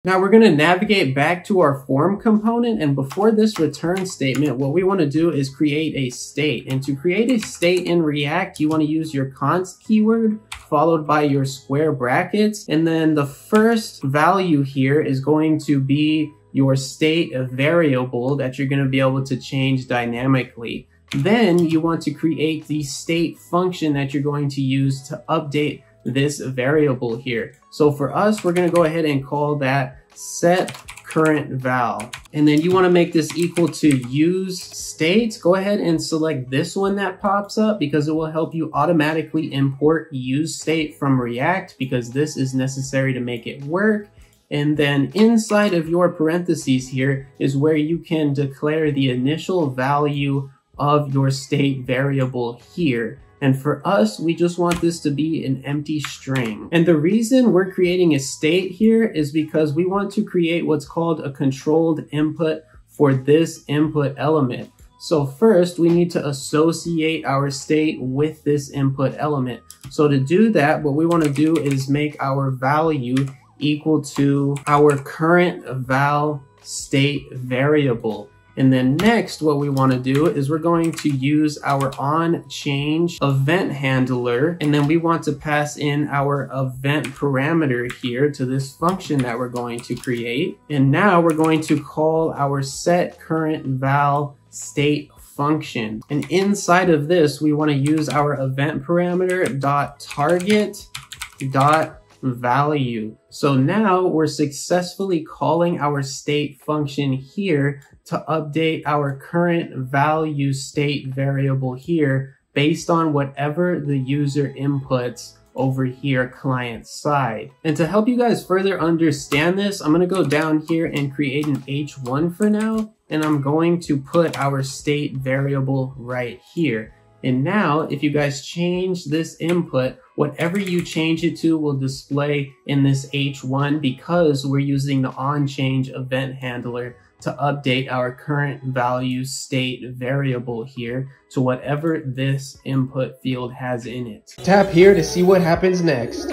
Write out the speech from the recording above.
Now we're going to navigate back to our form component, and before this return statement, what we want to do is create a state. And to create a state in React, you want to use your const keyword followed by your square brackets, and then the first value here is going to be your state variable that you're going to be able to change dynamically. Then you want to create the state function that you're going to use to update this variable here. So for us, we're going to go ahead and call that set current val. And then you want to make this equal to use state. Go ahead and select this one that pops up because it will help you automatically import use state from React, because this is necessary to make it work. And then inside of your parentheses here is where you can declare the initial value of your state variable here. And for us, we just want this to be an empty string. And the reason we're creating a state here is because we want to create what's called a controlled input for this input element. So first, we need to associate our state with this input element. So to do that, what we want to do is make our value equal to our current val state variable. And then next, what we want to do is we're going to use our onChange event handler, and then we want to pass in our event parameter here to this function that we're going to create. And now we're going to call our set current val state function. And inside of this, we want to use our event parameter dot target dot value. So now we're successfully calling our state function here to update our current value state variable here based on whatever the user inputs over here client side. And to help you guys further understand this, I'm going to go down here and create an H1 for now, and I'm going to put our state variable right here. And now, if you guys change this input, whatever you change it to will display in this H1 because we're using the onChange event handler to update our current value state variable here to whatever this input field has in it. Tap here to see what happens next.